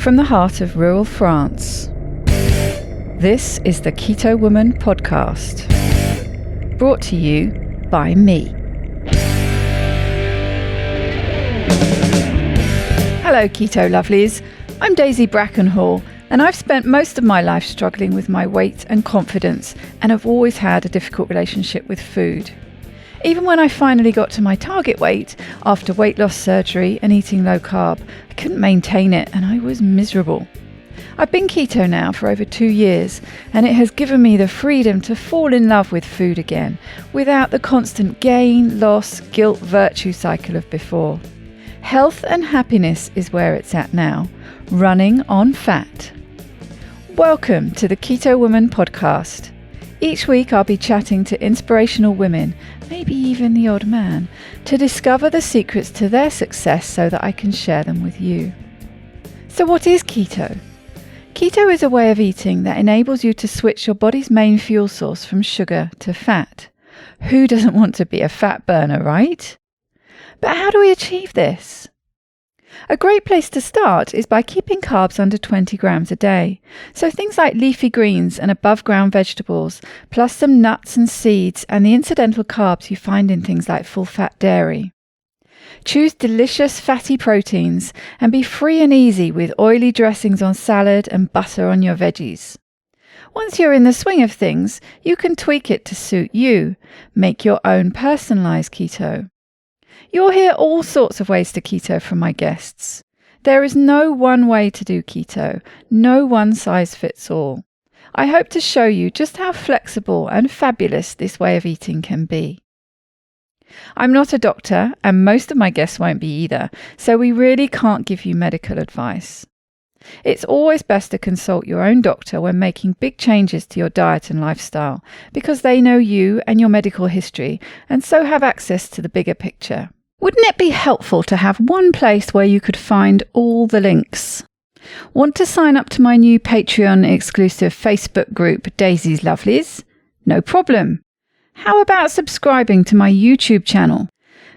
from the heart of rural France. This is the Keto Woman podcast, brought to you by me. Hello Keto Lovelies, I'm Daisy Brackenhall, and I've spent most of my life struggling with my weight and confidence, and have always had a difficult relationship with food. Even when I finally got to my target weight, after weight loss surgery and eating low carb, I couldn't maintain it and I was miserable. I've been keto now for over 2 years, and it has given me the freedom to fall in love with food again, without the constant gain, loss, guilt, virtue cycle of before. Health and happiness is where it's at now, running on fat. Welcome to the Keto Woman podcast. Each week I'll be chatting to inspirational women, maybe even the odd man, to discover the secrets to their success so that I can share them with you. So what is keto? Keto is a way of eating that enables you to switch your body's main fuel source from sugar to fat. Who doesn't want to be a fat burner, right? But how do we achieve this? A great place to start is by keeping carbs under 20 grams a day. So things like leafy greens and above ground vegetables, plus some nuts and seeds and the incidental carbs you find in things like full fat dairy. Choose delicious fatty proteins and be free and easy with oily dressings on salad and butter on your veggies. Once you're in the swing of things, you can tweak it to suit you. Make your own personalized keto. You'll hear all sorts of ways to keto from my guests. There is no one way to do keto, no one size fits all. I hope to show you just how flexible and fabulous this way of eating can be. I'm not a doctor, and most of my guests won't be either, so we really can't give you medical advice. It's always best to consult your own doctor when making big changes to your diet and lifestyle, because they know you and your medical history, and so have access to the bigger picture. Wouldn't it be helpful to have one place where you could find all the links? Want to sign up to my new Patreon exclusive Facebook group, Daisy's Lovelies? No problem. How about subscribing to my YouTube channel?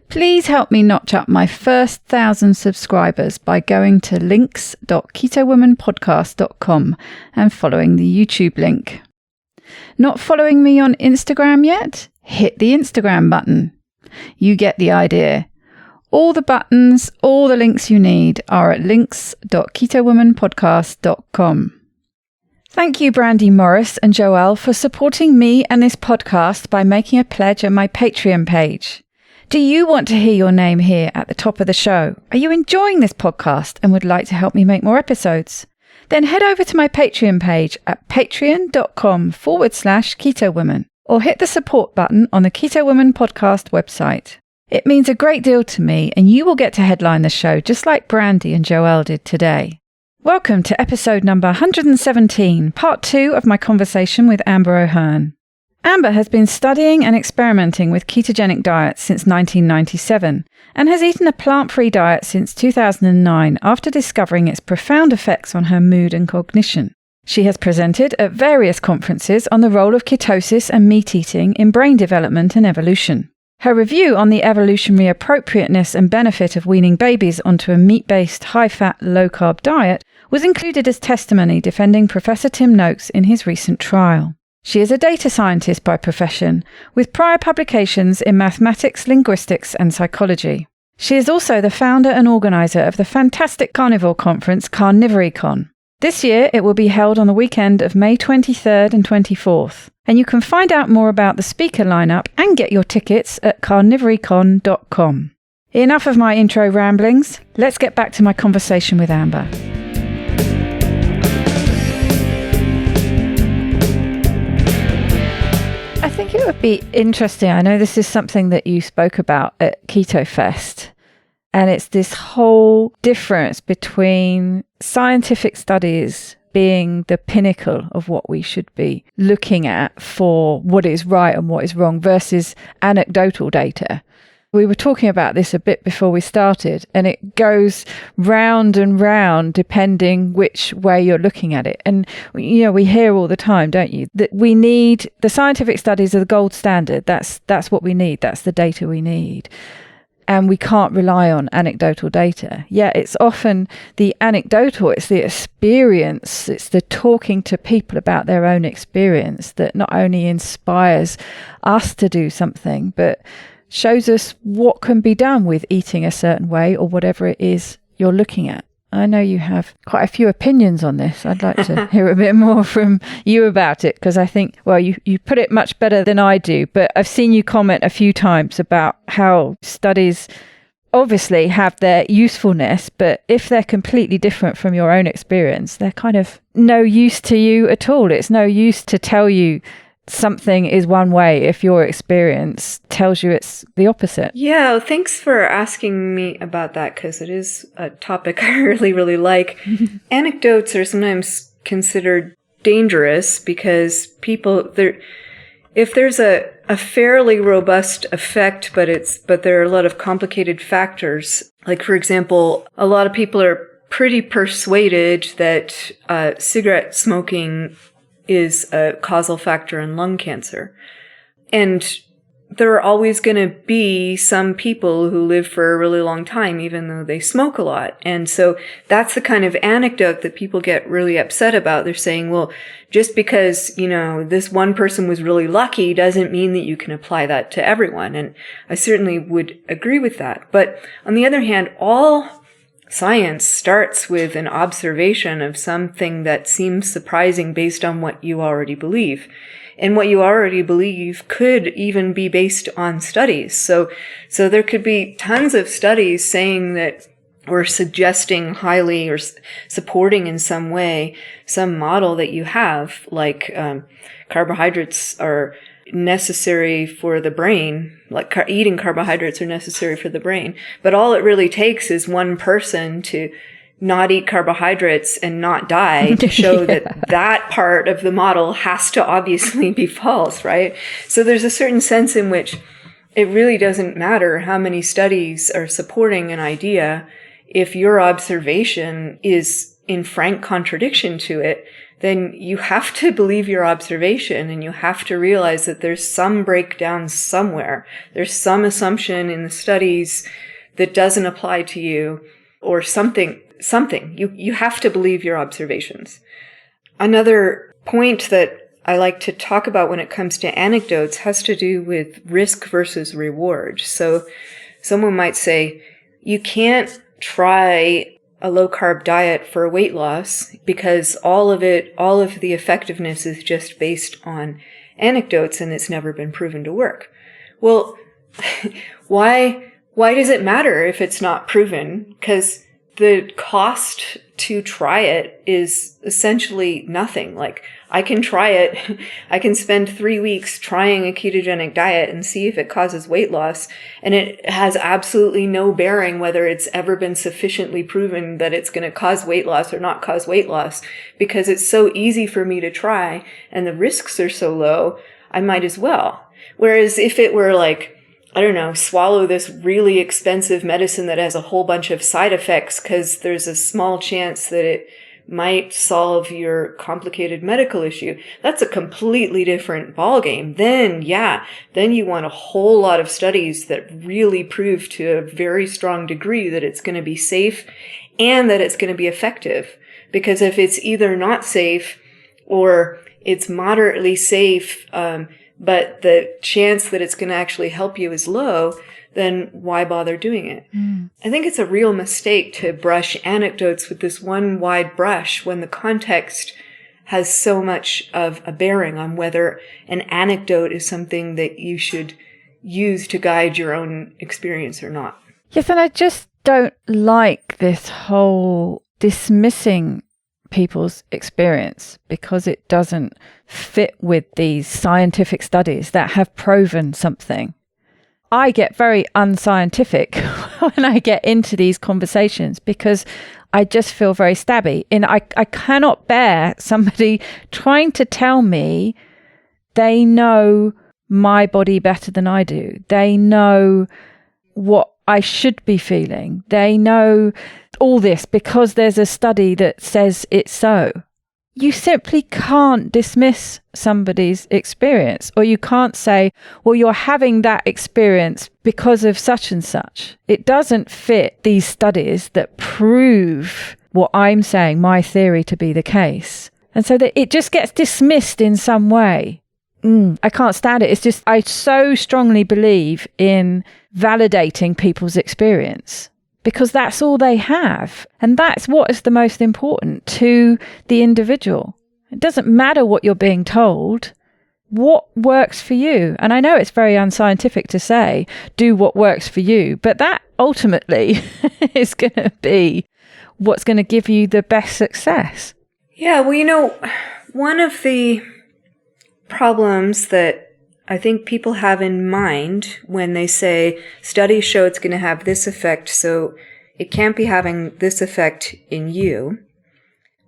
Please help me notch up my first 1,000 subscribers by going to links.ketowomanpodcast.com and following the YouTube link. Not following me on Instagram yet? Hit the Instagram button. You get the idea. All the buttons, all the links you need are at links.ketowomanpodcast.com. Thank you, Brandy Morris and Joelle, for supporting me and this podcast by making a pledge on my Patreon page. Do you want to hear your name here at the top of the show? Are you enjoying this podcast and would like to help me make more episodes? Then head over to my Patreon page at patreon.com/KetoWoman or hit the support button on the Keto Woman podcast website. It means a great deal to me, and you will get to headline the show just like Brandy and Joelle did today. Welcome to episode number 117, part 2 of my conversation with Amber O'Hearn. Amber has been studying and experimenting with ketogenic diets since 1997 and has eaten a plant-free diet since 2009 after discovering its profound effects on her mood and cognition. She has presented at various conferences on the role of ketosis and meat eating in brain development and evolution. Her review on the evolutionary appropriateness and benefit of weaning babies onto a meat-based, high-fat, low-carb diet was included as testimony defending Professor Tim Noakes in his recent trial. She is a data scientist by profession, with prior publications in mathematics, linguistics, and psychology. She is also the founder and organizer of the fantastic carnivore conference CarnivoryCon. This year it will be held on the weekend of May 23rd and 24th, and you can find out more about the speaker lineup and get your tickets at carnivorycon.com. Enough of my intro ramblings, let's get back to my conversation with Amber. I think it would be interesting, I know this is something that you spoke about at Keto Fest, and it's this whole difference between scientific studies being the pinnacle of what we should be looking at for what is right and what is wrong versus anecdotal data. We were talking about this a bit before we started, and it goes round and round depending which way you're looking at it. And, you know, we hear all the time, don't you, that we need the scientific studies are the gold standard. That's what we need. That's the data we need. and we can't rely on anecdotal data. Yeah, it's often the anecdotal, it's the experience, it's the talking to people about their own experience that not only inspires us to do something, but shows us what can be done with eating a certain way or whatever it is you're looking at. I know you have quite a few opinions on this. I'd like to hear a bit more from you about it, because I think, well, you put it much better than I do, but I've seen you comment a few times about how studies obviously have their usefulness, but if they're completely different from your own experience, they're kind of no use to you at all. It's no use to tell you something is one way if your experience tells you it's the opposite. Yeah, thanks for asking me about that, because it is a topic I really, really like. Anecdotes are sometimes considered dangerous because if there's a fairly robust effect, but there are a lot of complicated factors. Like, for example, a lot of people are pretty persuaded that cigarette smoking is a causal factor in lung cancer. And there are always going to be some people who live for a really long time, even though they smoke a lot. And so that's the kind of anecdote that people get really upset about. They're saying, well, just because, this one person was really lucky doesn't mean that you can apply that to everyone. And I certainly would agree with that. But on the other hand, all science starts with an observation of something that seems surprising based on what you already believe. And what you already believe could even be based on studies. So there could be tons of studies saying that, or suggesting highly or supporting in some way some model that you have, like carbohydrates are necessary for the brain, like eating carbohydrates are necessary for the brain. But all it really takes is one person to not eat carbohydrates and not die to show that part of the model has to obviously be false, right? So there's a certain sense in which it really doesn't matter how many studies are supporting an idea. If your observation is in frank contradiction to it, then you have to believe your observation, and you have to realize that there's some breakdown somewhere. There's some assumption in the studies that doesn't apply to you, or something. You have to believe your observations. Another point that I like to talk about when it comes to anecdotes has to do with risk versus reward. So someone might say, you can't try a low-carb diet for weight loss because all of the effectiveness is just based on anecdotes and it's never been proven to work. Well, why does it matter if it's not proven? Because the cost to try it is essentially nothing. Like, I can try it. I can spend 3 weeks trying a ketogenic diet and see if it causes weight loss. And it has absolutely no bearing whether it's ever been sufficiently proven that it's going to cause weight loss or not cause weight loss, because it's so easy for me to try and the risks are so low, I might as well. Whereas if it were like, I don't know, swallow this really expensive medicine that has a whole bunch of side effects because there's a small chance that it might solve your complicated medical issue. That's a completely different ballgame. Then you want a whole lot of studies that really prove to a very strong degree that it's going to be safe and that it's going to be effective. Because if it's either not safe or it's moderately safe, but the chance that it's going to actually help you is low, then why bother doing it? I think it's a real mistake to brush anecdotes with this one wide brush when the context has so much of a bearing on whether an anecdote is something that you should use to guide your own experience or not. Yes, and I just don't like this whole dismissing people's experience because it doesn't fit with these scientific studies that have proven something. I get very unscientific when I get into these conversations because I just feel very stabby. And I cannot bear somebody trying to tell me they know my body better than I do. They know what I should be feeling. They know all this because there's a study that says it's so. you simply can't dismiss somebody's experience, or you can't say, well, you're having that experience because of such and such. It doesn't fit these studies that prove what I'm saying, my theory, to be the case. And so that it just gets dismissed in some way. I can't stand it. It's just, I so strongly believe in validating people's experience, because that's all they have. And that's what is the most important to the individual. It doesn't matter what you're being told. What works for you? And I know it's very unscientific to say, do what works for you. But that ultimately is going to be what's going to give you the best success. Yeah, well, one of the problems that I think people have in mind when they say studies show it's going to have this effect, so it can't be having this effect in you.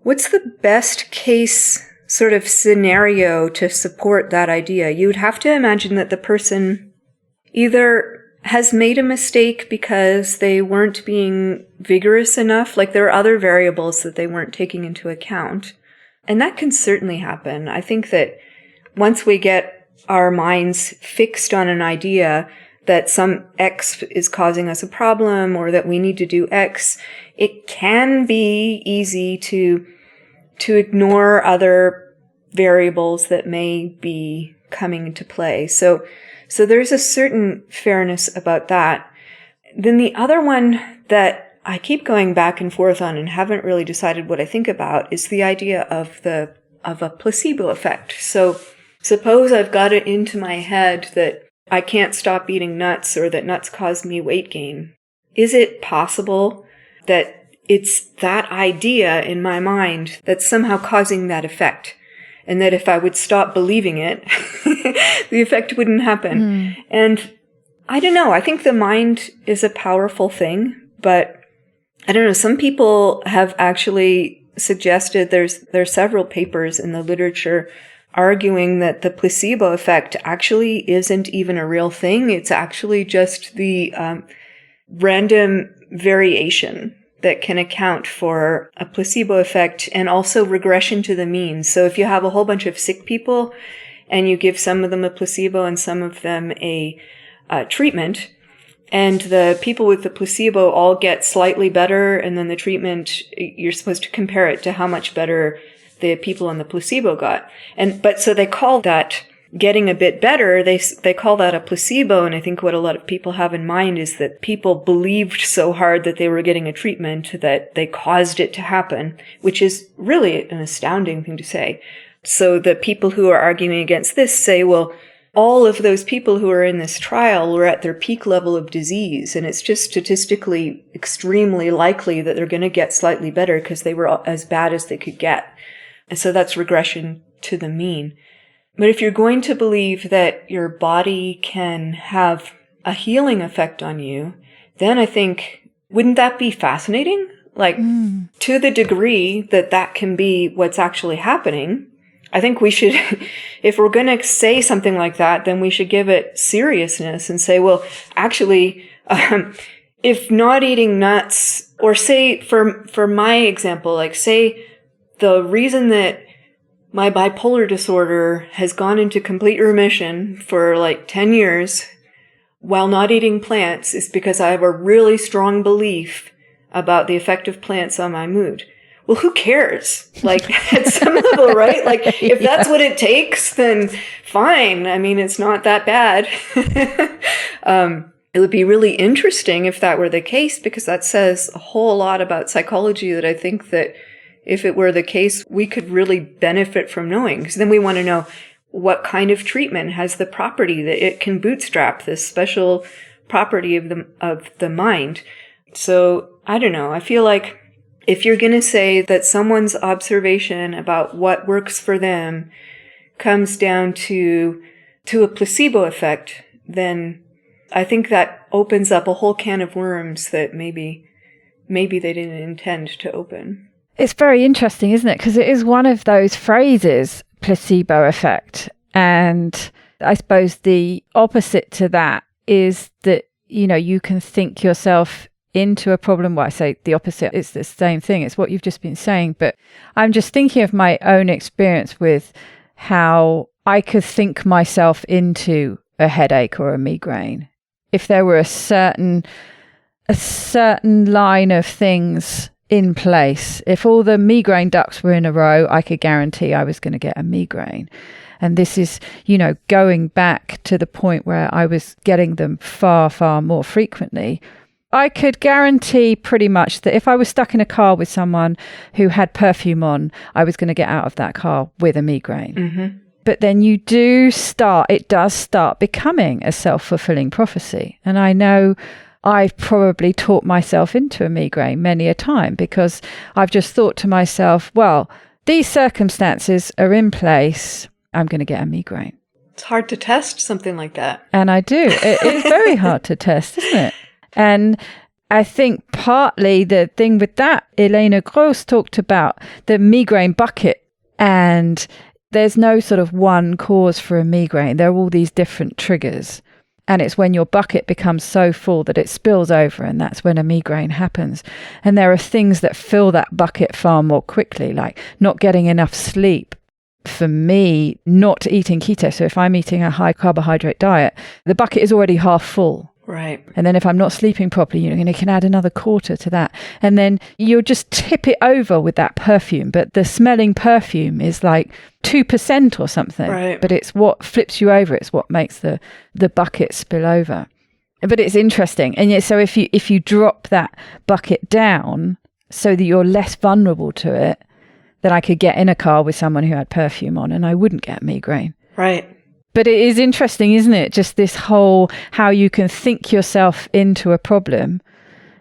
What's the best case sort of scenario to support that idea? You would have to imagine that the person either has made a mistake because they weren't being vigorous enough, like there are other variables that they weren't taking into account. And that can certainly happen. I think that once we get our minds fixed on an idea that some X is causing us a problem or that we need to do X, it can be easy to ignore other variables that may be coming into play. So there's a certain fairness about that. Then the other one that I keep going back and forth on and haven't really decided what I think about is the idea of a placebo effect. So suppose I've got it into my head that I can't stop eating nuts or that nuts cause me weight gain. Is it possible that it's that idea in my mind that's somehow causing that effect? And that if I would stop believing it, the effect wouldn't happen. And I don't know. I think the mind is a powerful thing, but I don't know. Some people have actually suggested there's several papers in the literature arguing that the placebo effect actually isn't even a real thing. It's actually just the random variation that can account for a placebo effect and also regression to the mean. So if you have a whole bunch of sick people and you give some of them a placebo and some of them a treatment, and the people with the placebo all get slightly better, and then the treatment, you're supposed to compare it to how much better the people on the placebo got. But so they call that getting a bit better, they call that a placebo. And I think what a lot of people have in mind is that people believed so hard that they were getting a treatment that they caused it to happen, which is really an astounding thing to say. So the people who are arguing against this say, well, all of those people who are in this trial were at their peak level of disease, and it's just statistically extremely likely that they're going to get slightly better because they were as bad as they could get. And so that's regression to the mean. But if you're going to believe that your body can have a healing effect on you, then I think, wouldn't that be fascinating? Like, to the degree that that can be what's actually happening, I think we should, if we're going to say something like that, then we should give it seriousness and say, well, actually, if not eating nuts, or say, for my example, like say the reason that my bipolar disorder has gone into complete remission for like 10 years while not eating plants is because I have a really strong belief about the effect of plants on my mood. Well, who cares? Like, at some level, right? Like, if that's what it takes, then fine. I mean, it's not that bad. It would be really interesting if that were the case, because that says a whole lot about psychology that I think that if it were the case, we could really benefit from knowing. Because then we want to know what kind of treatment has the property that it can bootstrap this special property of the mind. So, I don't know. I feel like if you're going to say that someone's observation about what works for them comes down to a placebo effect, then I think that opens up a whole can of worms that maybe they didn't intend to open. It's very interesting, isn't it? Because it is one of those phrases, placebo effect. And I suppose the opposite to that is that, you can think yourself into a problem. Well, I say the opposite. It's the same thing. It's what you've just been saying. But I'm just thinking of my own experience with how I could think myself into a headache or a migraine. If there were a certain line of things in place, if all the migraine ducks were in a row, I could guarantee I was going to get a migraine. And this is, going back to the point where I was getting them far, far more frequently. I could guarantee pretty much that if I was stuck in a car with someone who had perfume on, I was going to get out of that car with a migraine. Mm-hmm. But then it does start becoming a self-fulfilling prophecy. And I know I've probably talked myself into a migraine many a time because I've just thought to myself, well, these circumstances are in place. I'm going to get a migraine. It's hard to test something like that. And I do. It is very hard to test, isn't it? And I think partly the thing with that, Elena Gross talked about the migraine bucket, and there's no sort of one cause for a migraine. There are all these different triggers. And it's when your bucket becomes so full that it spills over, and that's when a migraine happens. And there are things that fill that bucket far more quickly, like not getting enough sleep. For me, not eating keto. So if I'm eating a high carbohydrate diet, the bucket is already half full. Right. And then if I'm not sleeping properly, you can add another quarter to that. And then you'll just tip it over with that perfume. But the smelling perfume is like 2% or something. Right. But it's what flips you over. It's what makes the bucket spill over. But it's interesting. And yet, so if you drop that bucket down so that you're less vulnerable to it, then I could get in a car with someone who had perfume on and I wouldn't get migraine. Right. But it is interesting, isn't it? Just this whole, how you can think yourself into a problem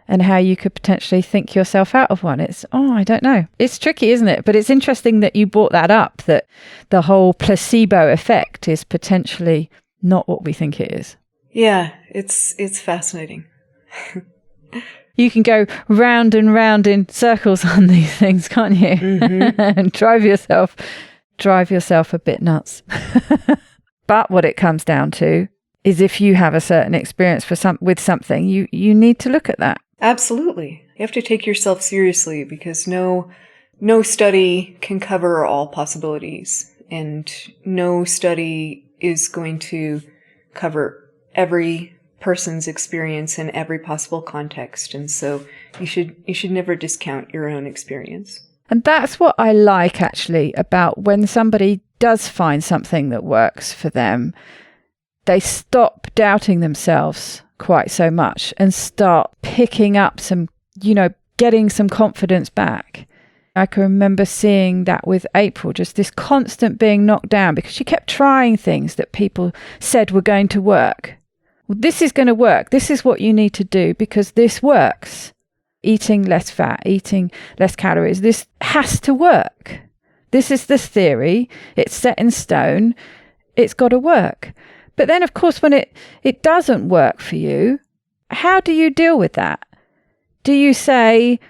and how you could potentially think yourself out of one. I don't know. It's tricky, isn't it? But it's interesting that you brought that up, that the whole placebo effect is potentially not what we think it is. Yeah, it's fascinating. You can go round and round in circles on these things, can't you? Mm-hmm. And drive yourself a bit nuts. But what it comes down to is if you have a certain experience with something, you need to look at that. Absolutely. You have to take yourself seriously because no study can cover all possibilities, and no study is going to cover every person's experience in every possible context. And so you should never discount your own experience. And that's what I like actually about when somebody does find something that works for them, they stop doubting themselves quite so much and start picking up some, getting some confidence back. I can remember seeing that with April, just this constant being knocked down because she kept trying things that people said were going to work. Well, this is going to work. This is what you need to do because this works. Eating less fat, eating less calories. This has to work. This is the theory. It's set in stone. It's got to work. But then, of course, when it doesn't work for you, how do you deal with that? Do you say,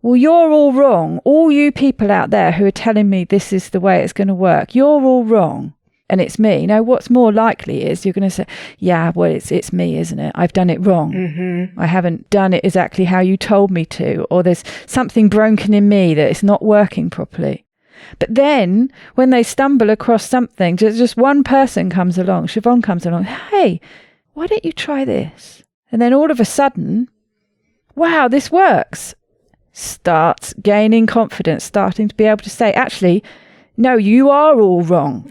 well, you're all wrong. All you people out there who are telling me this is the way it's going to work, you're all wrong. And it's me. No, what's more likely is you're going to say, yeah, well, it's me, isn't it? I've done it wrong. Mm-hmm. I haven't done it exactly how you told me to, or there's something broken in me that it's not working properly. But then when they stumble across something, just one person comes along, Siobhan comes along, hey, why don't you try this? And then all of a sudden, wow, this works. Starts gaining confidence, starting to be able to say, actually, no, you are all wrong.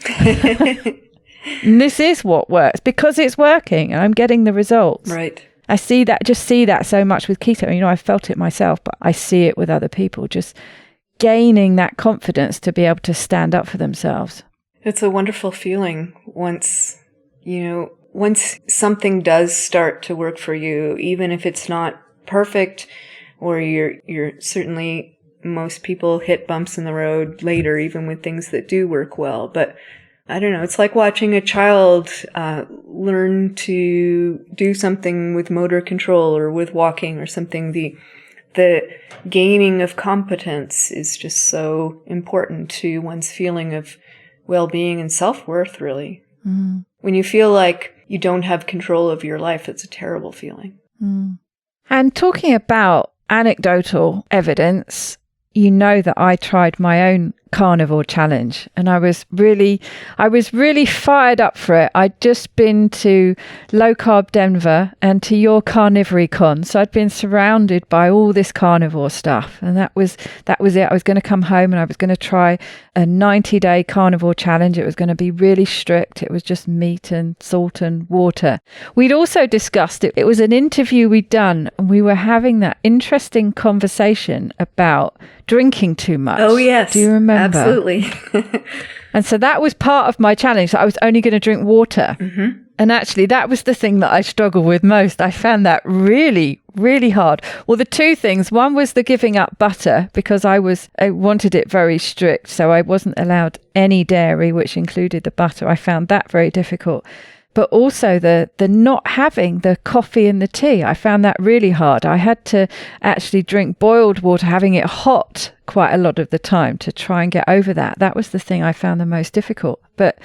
And this is what works because it's working and I'm getting the results. Right. I see that so much with keto. I've felt it myself, but I see it with other people, just gaining that confidence to be able to stand up for themselves. It's a wonderful feeling once something does start to work for you, even if it's not perfect, or you're certainly, most people hit bumps in the road later, even with things that do work well. But I don't know, it's like watching a child learn to do something with motor control or with walking or something. The gaining of competence is just so important to one's feeling of well-being and self-worth, really. Mm. When you feel like you don't have control of your life, it's a terrible feeling. Mm. And talking about anecdotal evidence, you know that I tried my own carnivore challenge, and I was really fired up for it. I'd just been to Low Carb Denver and to your Carnivory Con, so I'd been surrounded by all this carnivore stuff, and that was it. I was going to come home and I was going to try a 90-day carnivore challenge. It was going to be really strict. It was just meat and salt and water. We'd also discussed it. It was an interview we'd done, and we were having that interesting conversation about drinking too much. Oh, yes. Do you remember? Absolutely. And so that was part of my challenge. So I was only going to drink water. Mm-hmm. And actually, that was the thing that I struggled with most. I found that really, really hard. Well, the two things. One was the giving up butter, because I wanted it very strict. So I wasn't allowed any dairy, which included the butter. I found that very difficult. But also the not having the coffee and the tea. I found that really hard. I had to actually drink boiled water, having it hot quite a lot of the time to try and get over that. That was the thing I found the most difficult. But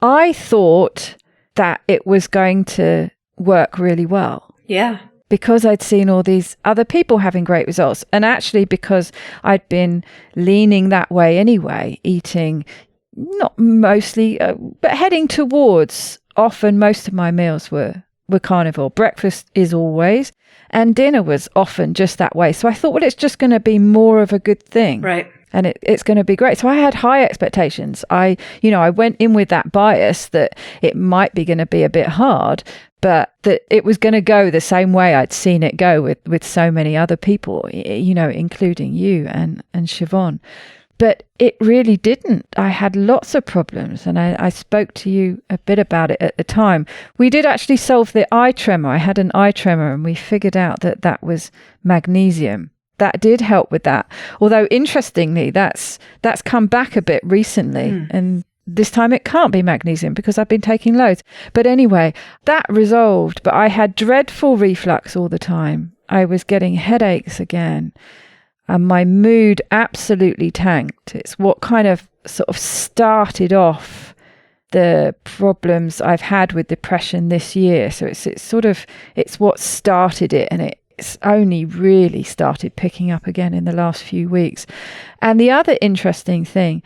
I thought that it was going to work really well. Yeah. Because I'd seen all these other people having great results. And actually because I'd been leaning that way anyway, eating not mostly, but heading towards. Often most of my meals were carnivore. Breakfast is always, and dinner was often just that way. So I thought, well, it's just going to be more of a good thing. Right. And it's going to be great. So I had high expectations. I went in with that bias that it might be going to be a bit hard, but that it was going to go the same way I'd seen it go with so many other people, including you and Siobhan. But it really didn't. I had lots of problems, and I spoke to you a bit about it at the time. We did actually solve the eye tremor. I had an eye tremor, and we figured out that was magnesium. That did help with that. Although, interestingly, that's come back a bit recently, and this time it can't be magnesium because I've been taking loads. But anyway, that resolved. But I had dreadful reflux all the time. I was getting headaches again. And my mood absolutely tanked. It's what kind of sort of started off the problems I've had with depression this year. So it's what started it, and it's only really started picking up again in the last few weeks. And the other interesting thing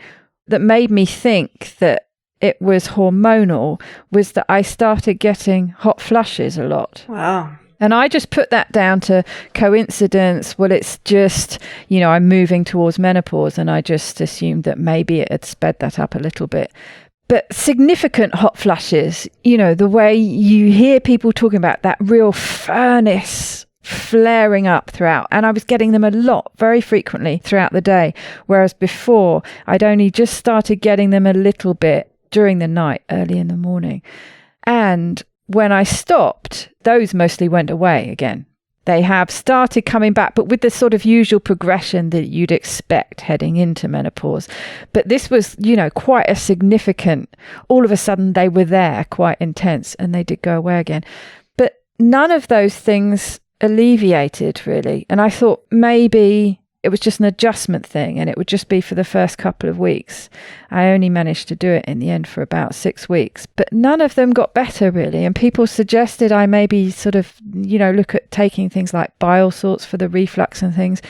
that made me think that it was hormonal was that I started getting hot flushes a lot. Wow. And I just put that down to coincidence. Well, it's just, I'm moving towards menopause, and I just assumed that maybe it had sped that up a little bit. But significant hot flushes, the way you hear people talking about that real furnace flaring up throughout. And I was getting them a lot, very frequently throughout the day. Whereas before, I'd only just started getting them a little bit during the night, early in the morning. And when I stopped, those mostly went away again. They have started coming back, but with the sort of usual progression that you'd expect heading into menopause. But this was, quite a significant, all of a sudden they were there, quite intense, and they did go away again. But none of those things alleviated really. And I thought maybe it was just an adjustment thing, and it would just be for the first couple of weeks. I only managed to do it in the end for about 6 weeks, but none of them got better really. And people suggested I maybe sort of, look at taking things like bile salts for the reflux and things.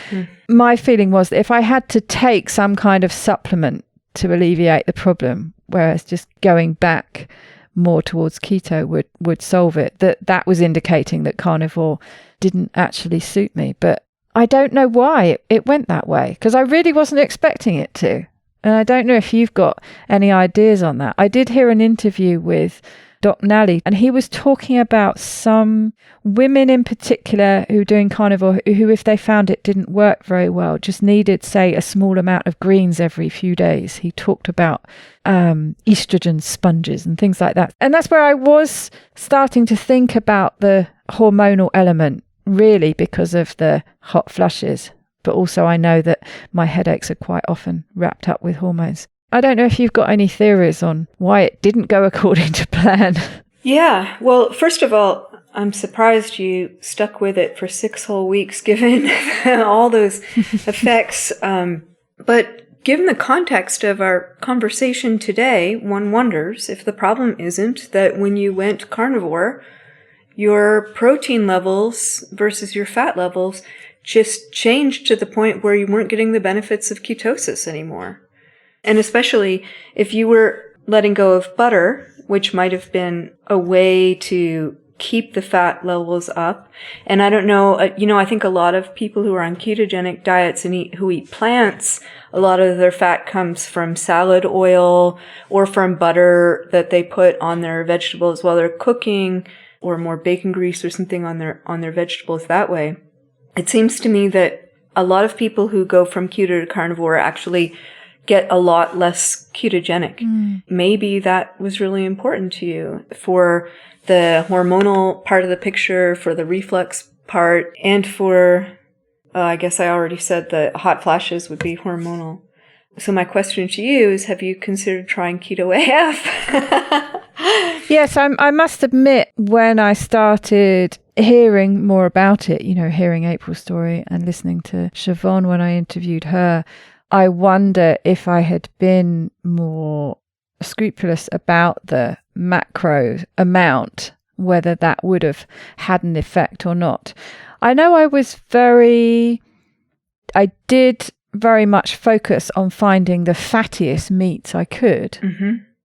My feeling was that if I had to take some kind of supplement to alleviate the problem, whereas just going back more towards keto would solve it, that was indicating that carnivore didn't actually suit me. But I don't know why it went that way, because I really wasn't expecting it to. And I don't know if you've got any ideas on that. I did hear an interview with Dr. Nally, and he was talking about some women in particular who were doing carnivore, who, if they found it didn't work very well, just needed, say, a small amount of greens every few days. He talked about estrogen sponges and things like that. And that's where I was starting to think about the hormonal element, really because of the hot flushes. But also I know that my headaches are quite often wrapped up with hormones. I don't know if you've got any theories on why it didn't go according to plan. Yeah. Well, first of all, I'm surprised you stuck with it for 6 whole weeks, given all those effects. But given the context of our conversation today, one wonders if the problem isn't that when you went carnivore, your protein levels versus your fat levels just changed to the point where you weren't getting the benefits of ketosis anymore. And especially if you were letting go of butter, which might have been a way to keep the fat levels up. And I don't know, I think a lot of people who are on ketogenic diets and who eat plants, a lot of their fat comes from salad oil or from butter that they put on their vegetables while they're cooking, or more bacon grease or something on their vegetables that way. It seems to me that a lot of people who go from keto to carnivore actually get a lot less ketogenic. Maybe that was really important to you for the hormonal part of the picture, for the reflux part, and for, I guess I already said the hot flashes would be hormonal. So my question to you is, have you considered trying KetoAF? Yes, I must admit, when I started hearing more about it, hearing April's story and listening to Siobhan when I interviewed her, I wonder if I had been more scrupulous about the macro amount, whether that would have had an effect or not. I know I did very much focus on finding the fattiest meats I could,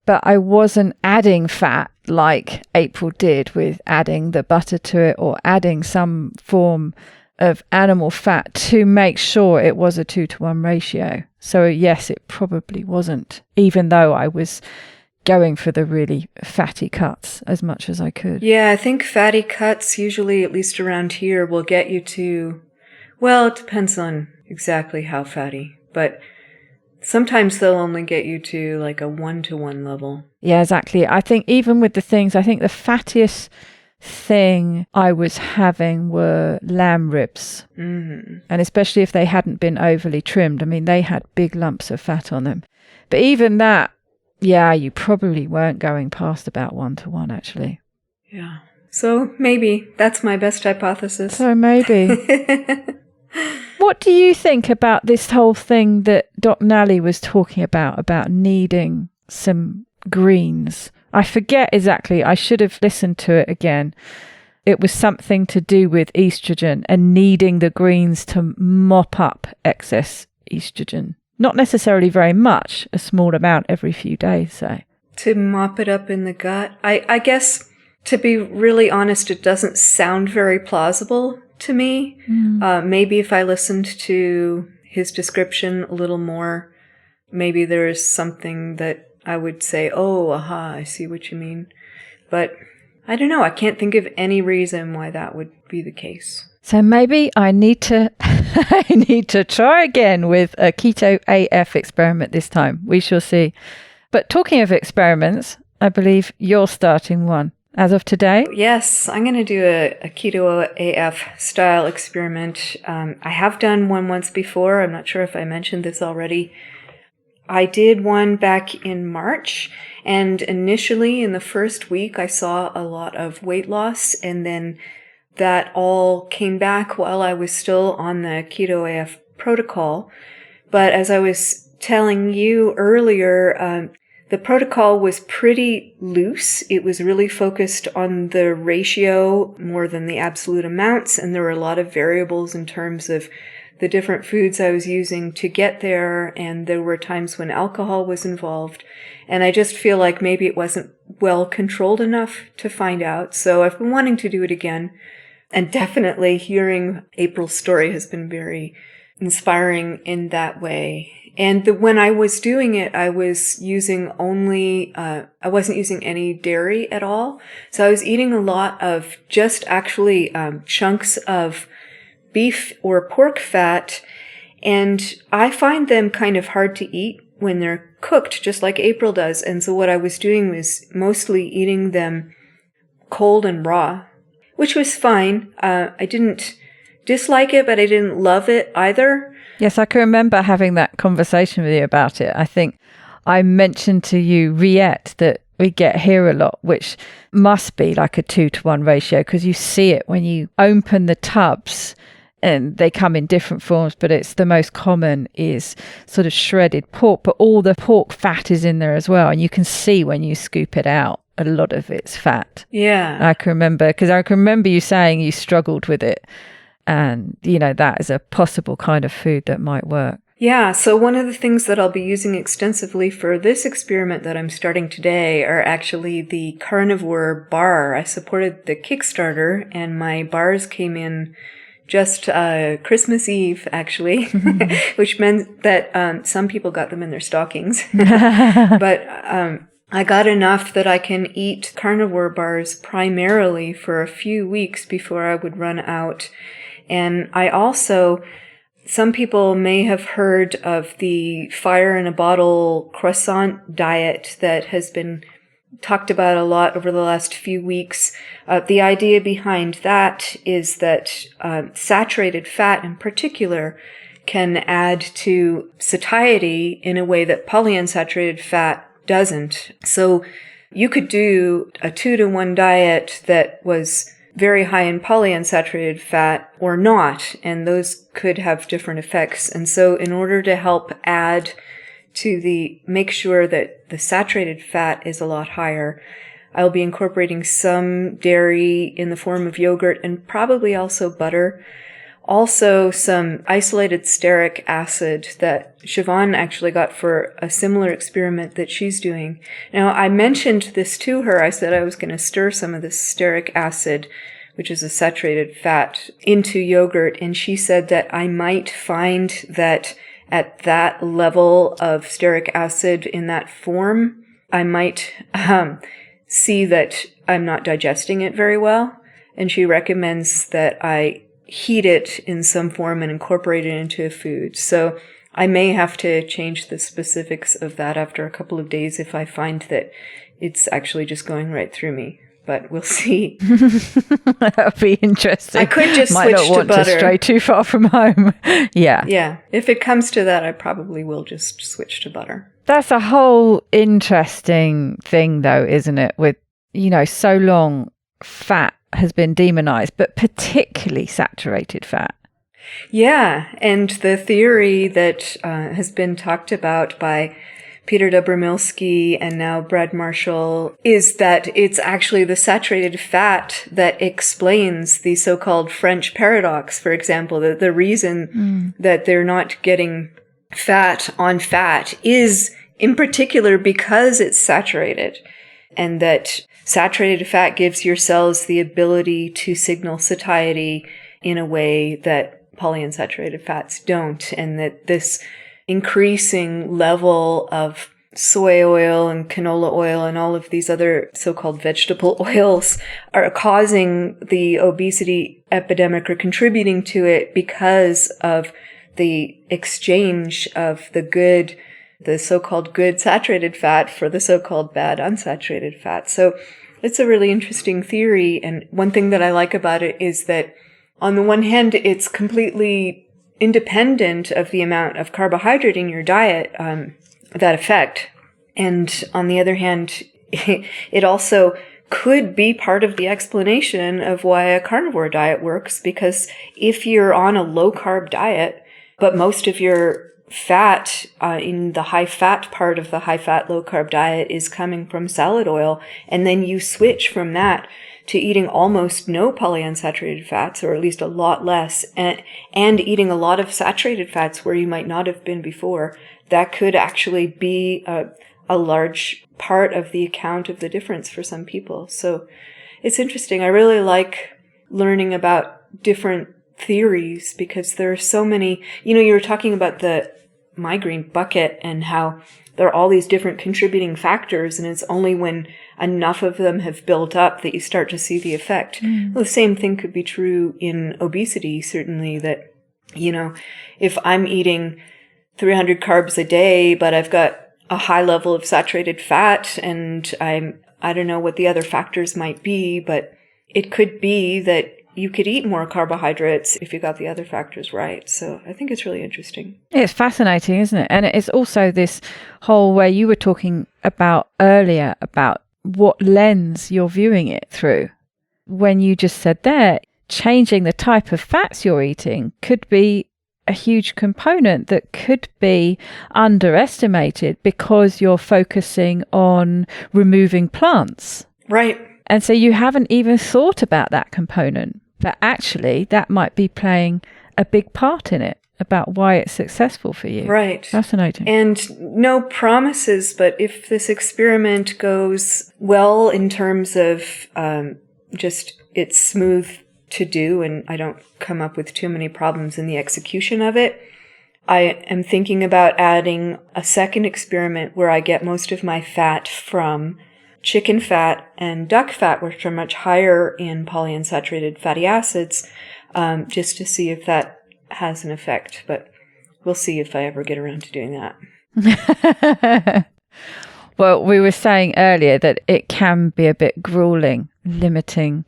but I wasn't adding fat like April did with adding the butter to it or adding some form of animal fat to make sure it was a 2-to-1 ratio. So yes, it probably wasn't, even though I was going for the really fatty cuts as much as I could. Yeah, I think fatty cuts usually, at least around here, will get you to, well, it depends on exactly how fatty, but sometimes they'll only get you to like a 1-to-1 level. Yeah, exactly. I think even with the fattiest thing I was having were lamb ribs. And especially if they hadn't been overly trimmed. I mean, they had big lumps of fat on them. But even that, yeah, you probably weren't going past about 1-to-1 actually. Yeah. So maybe that's my best hypothesis. So maybe. What do you think about this whole thing that Doc Nally was talking about needing some greens? I forget exactly. I should have listened to it again. It was something to do with estrogen and needing the greens to mop up excess estrogen. Not necessarily very much, a small amount every few days, say. To mop it up in the gut? I guess, to be really honest, it doesn't sound very plausible to me. Maybe if I listened to his description a little more, maybe there is something that I would say, oh, aha, I see what you mean. But I don't know. I can't think of any reason why that would be the case. So maybe I need to try again with a KetoAF experiment this time. We shall see. But talking of experiments, I believe you're starting one as of today. Yes, I'm going to do a KetoAF style experiment. I have done one once before. I'm not sure if I mentioned this already. I did one back in March, and initially in the first week I saw a lot of weight loss, and then that all came back while I was still on the KetoAF protocol. But as I was telling you earlier, the protocol was pretty loose. It was really focused on the ratio more than the absolute amounts, and there were a lot of variables in terms of the different foods I was using to get there, and there were times when alcohol was involved, and I just feel like maybe it wasn't well controlled enough to find out. So I've been wanting to do it again, and definitely hearing April's story has been very inspiring in that way. And when I was doing it, I was using I wasn't using any dairy at all. So I was eating a lot of just actually chunks of beef or pork fat, and I find them kind of hard to eat when they're cooked, just like April does. And so what I was doing was mostly eating them cold and raw, which was fine. I didn't dislike it, but I didn't love it either. Yes, I can remember having that conversation with you about it. I think I mentioned to you rillette that we get here a lot, which must be like a 2-to-1 ratio, because you see it when you open the tubs. And they come in different forms, but it's the most common is sort of shredded pork, but all the pork fat is in there as well. And you can see when you scoop it out a lot of it's fat. Yeah. I can remember you saying you struggled with it. And, that is a possible kind of food that might work. Yeah, so one of the things that I'll be using extensively for this experiment that I'm starting today are actually the carnivore bar. I supported the Kickstarter, and my bars came in just Christmas Eve, actually, which meant that some people got them in their stockings. But I got enough that I can eat carnivore bars primarily for a few weeks before I would run out. And I also... Some people may have heard of the fire in a bottle croissant diet that has been talked about a lot over the last few weeks. The idea behind that is that saturated fat in particular can add to satiety in a way that polyunsaturated fat doesn't. So you could do a 2-to-1 diet that was very high in polyunsaturated fat or not, and those could have different effects. And so in order to help add to make sure that the saturated fat is a lot higher, I'll be incorporating some dairy in the form of yogurt and probably also butter. Also some isolated stearic acid that Siobhan actually got for a similar experiment that she's doing. Now, I mentioned this to her. I said I was going to stir some of this stearic acid, which is a saturated fat, into yogurt. And she said that I might find that at that level of stearic acid in that form, I might see that I'm not digesting it very well. And she recommends that I heat it in some form and incorporate it into a food. So I may have to change the specifics of that after a couple of days if I find that it's actually just going right through me. But we'll see. That'll be interesting. I could just Might switch not want to butter. To stray too far from home. Yeah. Yeah. If it comes to that, I probably will just switch to butter. That's a whole interesting thing, though, isn't it? With, so long fat has been demonized, but particularly saturated fat. Yeah. And the theory that has been talked about by Peter Dobromilsky and now Brad Marshall is that it's actually the saturated fat that explains the so-called French paradox, for example, that the reason that they're not getting fat on fat is in particular because it's saturated, and that saturated fat gives your cells the ability to signal satiety in a way that polyunsaturated fats don't, and that this increasing level of soy oil and canola oil and all of these other so-called vegetable oils are causing the obesity epidemic or contributing to it because of the exchange of the so-called good saturated fat for the so-called bad unsaturated fat. So it's a really interesting theory. And one thing that I like about it is that on the one hand, it's completely independent of the amount of carbohydrate in your diet, that effect. And on the other hand, it also could be part of the explanation of why a carnivore diet works, because if you're on a low-carb diet, but most of your fat in the high-fat part of the high-fat, low-carb diet is coming from salad oil, and then you switch from that to eating almost no polyunsaturated fats, or at least a lot less, and eating a lot of saturated fats where you might not have been before, that could actually be a large part of the account of the difference for some people. So it's interesting. I really like learning about different theories because there are so many. You were talking about the migraine bucket and how there are all these different contributing factors, and it's only when enough of them have built up that you start to see the effect. Well, the same thing could be true in obesity, certainly, that, if I'm eating 300 carbs a day, but I've got a high level of saturated fat and I don't know what the other factors might be, but it could be that you could eat more carbohydrates if you got the other factors right. So I think it's really interesting. It's fascinating, isn't it? And it's also this whole where you were talking about earlier about what lens you're viewing it through. When you just said there, changing the type of fats you're eating could be a huge component that could be underestimated because you're focusing on removing plants. Right. And so you haven't even thought about that component, but actually that might be playing a big part in it, about why it's successful for you. Right. Fascinating. And no promises, but if this experiment goes well in terms of just it's smooth to do and I don't come up with too many problems in the execution of it, I am thinking about adding a second experiment where I get most of my fat from chicken fat and duck fat, which are much higher in polyunsaturated fatty acids, just to see if that has an effect. But we'll see if I ever get around to doing that. Well, we were saying earlier that it can be a bit grueling, limiting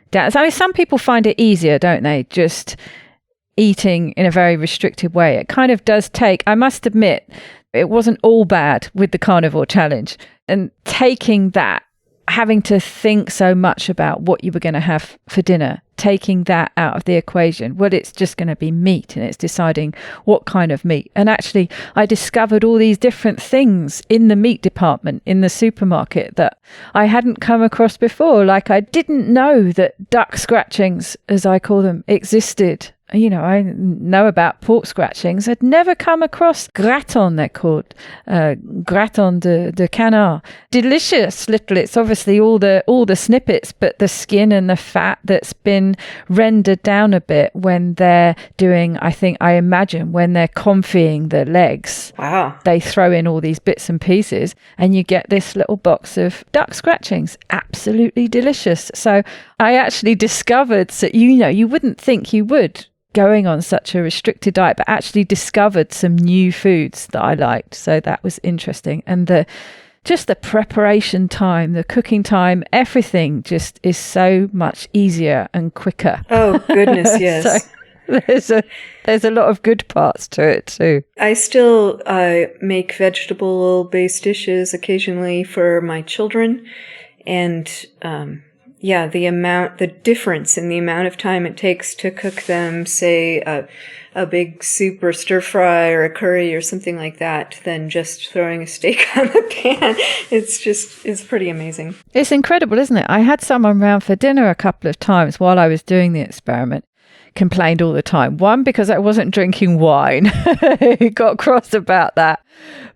down. So, I mean, some people find it easier, don't they? Just eating in a very restricted way. It kind of does take, I must admit, it wasn't all bad with the carnivore challenge. And taking that, having to think so much about what you were going to have for dinner, taking that out of the equation. Well, it's just going to be meat, and it's deciding what kind of meat. And actually, I discovered all these different things in the meat department in the supermarket that I hadn't come across before. Like, I didn't know that duck scratchings, as I call them, existed. You know, I know about pork scratchings. I'd never come across gratin, they're called, gratin de canard. Delicious little, it's obviously all the snippets, but the skin and the fat that's been rendered down a bit when they're doing, I imagine, when they're confying the legs. Wow. They throw in all these bits and pieces and you get this little box of duck scratchings. Absolutely delicious. So I actually discovered that, you wouldn't think you would, going on such a restricted diet, but actually discovered some new foods that I liked. So that was interesting. And just the preparation time, the cooking time, everything just is so much easier and quicker. Oh, goodness, yes. So there's a lot of good parts to it too. I still make vegetable-based dishes occasionally for my children. And the difference in the amount of time it takes to cook them, say, a big soup or stir fry or a curry or something like that, than just throwing a steak on the pan. It's pretty amazing. It's incredible, isn't it? I had someone round for dinner a couple of times while I was doing the experiment. Complained all the time. One, because I wasn't drinking wine. He got cross about that.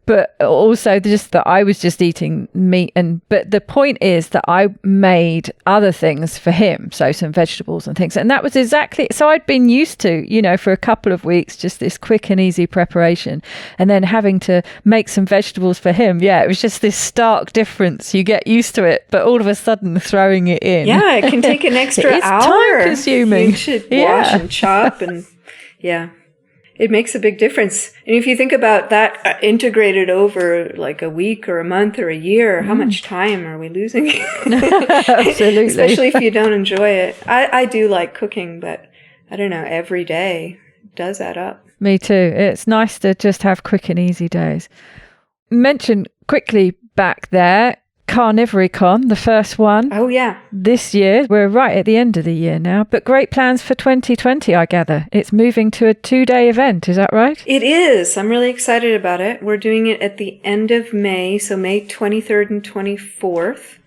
But also just that I was just eating meat. But the point is that I made other things for him. So some vegetables and things. And that was exactly, so I'd been used to, for a couple of weeks, just this quick and easy preparation. And then having to make some vegetables for him. Yeah, it was just this stark difference. You get used to it, but all of a sudden throwing it in. Yeah, it can take an extra it's hour. Time consuming. You should wash and chop and it makes a big difference. And if you think about that integrated over like a week or a month or a year, how much time are we losing? Absolutely. Especially if you don't enjoy it. I do like cooking, but I don't know, every day does add up. Me too. It's nice to just have quick and easy days. Mention quickly back there, Carnivory-Con, the first one. Oh, yeah. This year. We're right at the end of the year now, but great plans for 2020, I gather. It's moving to a 2-day event, is that right? It is. I'm really excited about it. We're doing it at the end of May, so May 23rd and 24th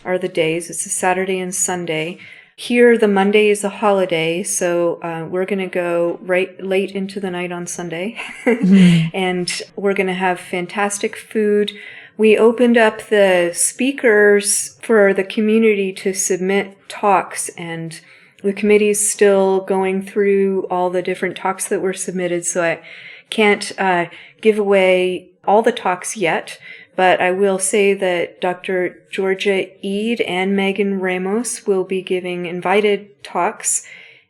are the days. It's a Saturday and Sunday. Here, the Monday is a holiday, so we're going to go right late into the night on Sunday, and we're going to have fantastic food. We opened up the speakers for the community to submit talks, and the committee's still going through all the different talks that were submitted, so I can't give away all the talks yet, but I will say that Dr. Georgia Eid and Megan Ramos will be giving invited talks.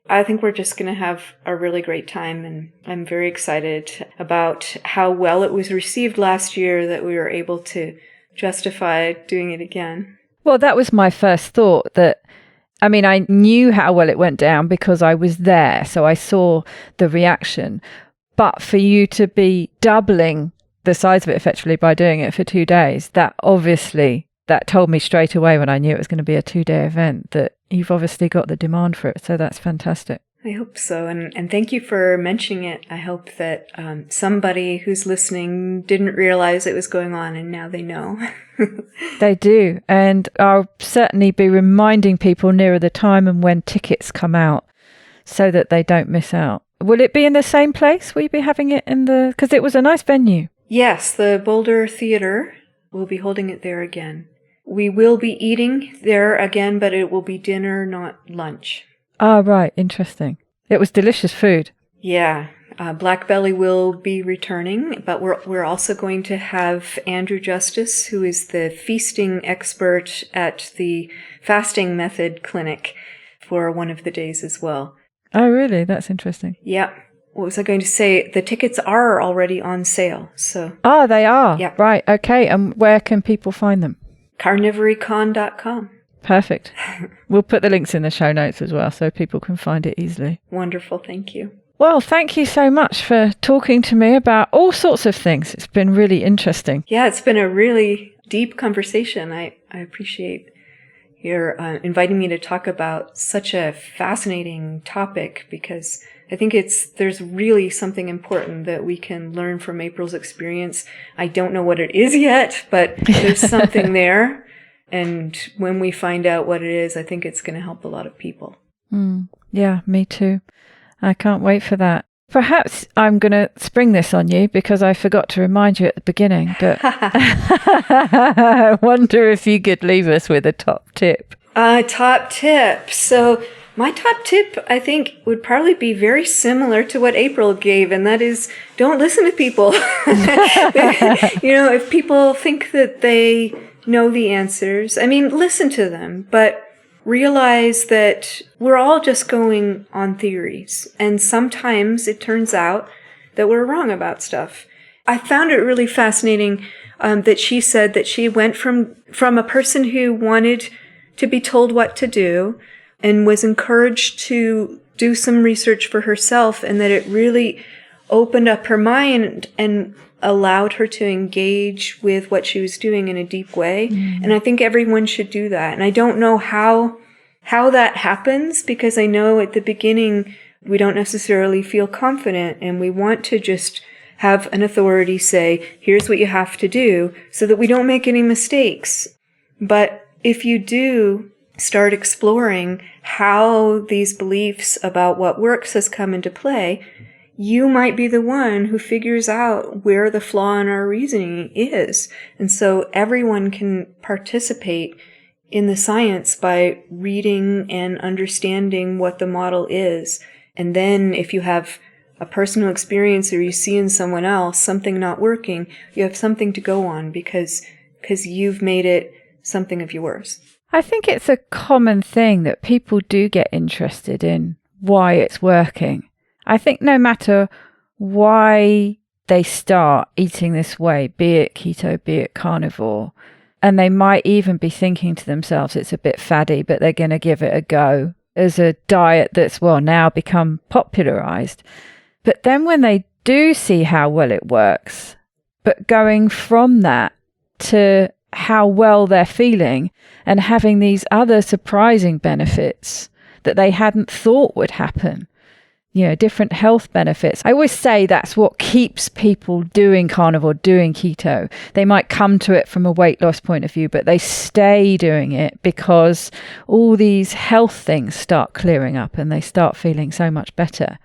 I think we're just going to have a really great time, and I'm very excited about how well it was received last year that we were able to justify doing it again. Well, that was my first thought, I knew how well it went down because I was there, so I saw the reaction. But for you to be doubling the size of it effectively by doing it for 2 days, that told me straight away when I knew it was going to be a 2-day event that you've obviously got the demand for it. So that's fantastic. I hope so. And thank you for mentioning it. I hope that somebody who's listening didn't realize it was going on and now they know. They do. And I'll certainly be reminding people nearer the time and when tickets come out so that they don't miss out. Will it be in the same place? Will you be having it in the... Because it was a nice venue. Yes, the Boulder Theater. We'll be holding it there again. We will be eating there again, but it will be dinner, not lunch. Ah, right. Interesting. It was delicious food. Yeah. Black Belly will be returning, but we're also going to have Andrew Justice, who is the feasting expert at the fasting method clinic, for one of the days as well. Oh, really? That's interesting. Yeah. What was I going to say? The tickets are already on sale, so... Ah, they are? Yeah. Right. Okay. And where can people find them? Carnivorycon.com. Perfect. We'll put the links in the show notes as well so people can find it easily. Wonderful. Thank you. Well, thank you so much for talking to me about all sorts of things. It's been really interesting. Yeah, it's been a really deep conversation. I appreciate your inviting me to talk about such a fascinating topic, because I think there's really something important that we can learn from April's experience. I don't know what it is yet, but there's something there. And when we find out what it is, I think it's going to help a lot of people. Yeah, me too. I can't wait for that. Perhaps I'm going to spring this on you because I forgot to remind you at the beginning, but I wonder if you could leave us with a top tip. Top tip. So my top tip, I think, would probably be very similar to what April gave, and that is, don't listen to people. If people think that they know the answers, I mean, listen to them, but realize that we're all just going on theories. And sometimes it turns out that we're wrong about stuff. I found it really fascinating that she said that she went from a person who wanted to be told what to do and was encouraged to do some research for herself, and that it really opened up her mind and allowed her to engage with what she was doing in a deep way. And I think everyone should do that. And I don't know how that happens, because I know at the beginning we don't necessarily feel confident, and we want to just have an authority say, here's what you have to do, so that we don't make any mistakes. But if you do start exploring how these beliefs about what works has come into play, you might be the one who figures out where the flaw in our reasoning is. And so everyone can participate in the science by reading and understanding what the model is. And then if you have a personal experience or you see in someone else something not working, you have something to go on because you've made it something of yours. I think it's a common thing that people do get interested in why it's working. I think no matter why they start eating this way, be it keto, be it carnivore, and they might even be thinking to themselves it's a bit faddy, but they're going to give it a go as a diet that's, now become popularized. But then when they do see how well it works, but going from that to how well they're feeling and having these other surprising benefits that they hadn't thought would happen, different health benefits. I always say that's what keeps people doing carnivore, doing keto. They might come to it from a weight loss point of view, but they stay doing it because all these health things start clearing up and they start feeling so much better.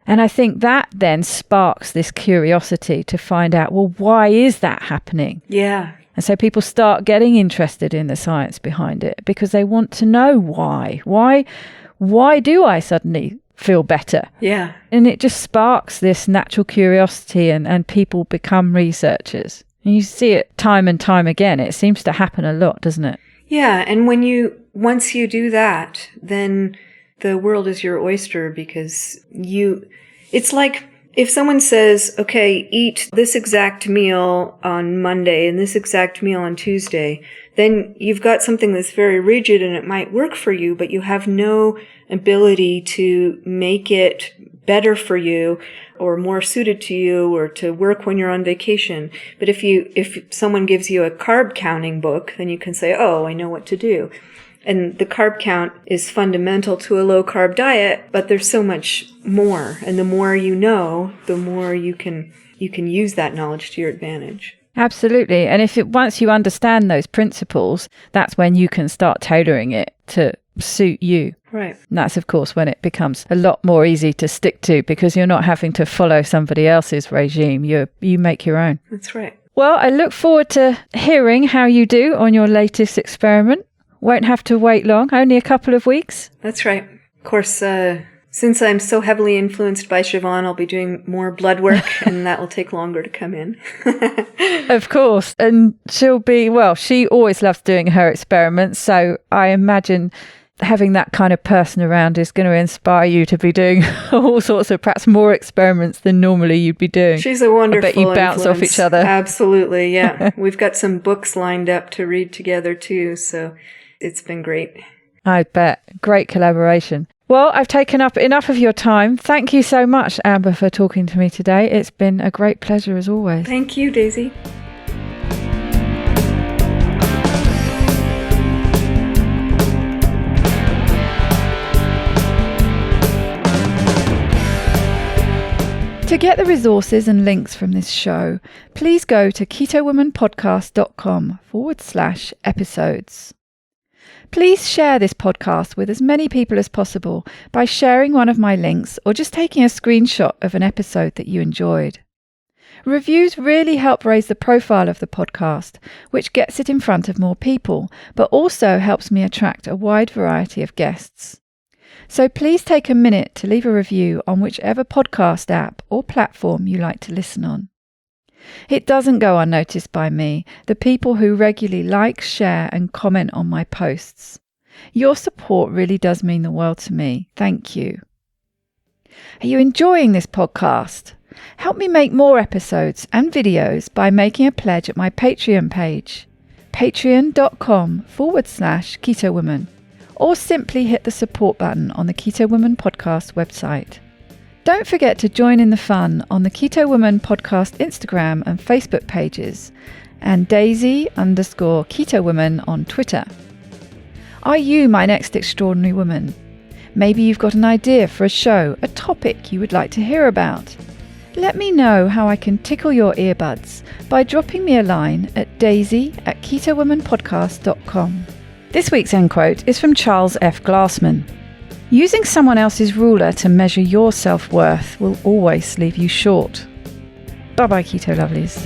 And I think that then sparks this curiosity to find out, why is that happening? Yeah. And so people start getting interested in the science behind it because they want to know why. Why do I suddenly feel better? Yeah. And it just sparks this natural curiosity and people become researchers. And you see it time and time again. It seems to happen a lot, doesn't it? Yeah. And once you do that, then the world is your oyster, because it's like if someone says, okay, eat this exact meal on Monday and this exact meal on Tuesday, then you've got something that's very rigid and it might work for you, but you have no ability to make it better for you or more suited to you or to work when you're on vacation. But if someone gives you a carb counting book, then you can say, oh, I know what to do. And the carb count is fundamental to a low-carb diet, but there's so much more. And the more you know, the more you can use that knowledge to your advantage. Absolutely. And once you understand those principles, that's when you can start tailoring it to suit you. Right. And that's, of course, when it becomes a lot more easy to stick to, because you're not having to follow somebody else's regime. You make your own. That's right. Well, I look forward to hearing how you do on your latest experiment. Won't have to wait long, only a couple of weeks. That's right. Of course, since I'm so heavily influenced by Siobhan, I'll be doing more blood work, and that will take longer to come in. Of course. And she always loves doing her experiments. So I imagine having that kind of person around is going to inspire you to be doing all sorts of perhaps more experiments than normally you'd be doing. She's a wonderful I bet you bounce influence. off each other. Absolutely, yeah. We've got some books lined up to read together too, so it's been great. I bet. Great collaboration. Well, I've taken up enough of your time. Thank you so much, Amber, for talking to me today. It's been a great pleasure as always. Thank you, Daisy. To get the resources and links from this show, please go to ketowomanpodcast.com/episodes. Please share this podcast with as many people as possible by sharing one of my links or just taking a screenshot of an episode that you enjoyed. Reviews really help raise the profile of the podcast, which gets it in front of more people, but also helps me attract a wide variety of guests. So please take a minute to leave a review on whichever podcast app or platform you like to listen on. It doesn't go unnoticed by me, the people who regularly like, share and comment on my posts. Your support really does mean the world to me. Thank you. Are you enjoying this podcast? Help me make more episodes and videos by making a pledge at my Patreon page, patreon.com/KetoWoman. Or simply hit the support button on the Keto Woman Podcast website. Don't forget to join in the fun on the Keto Woman Podcast Instagram and Facebook pages, and Daisy_Keto Woman on Twitter. Are you my next extraordinary woman? Maybe you've got an idea for a show, a topic you would like to hear about. Let me know how I can tickle your earbuds by dropping me a line at daisy@ketowomanpodcast.com. This week's end quote is from Charles F. Glassman. Using someone else's ruler to measure your self-worth will always leave you short. Bye-bye, Keto Lovelies.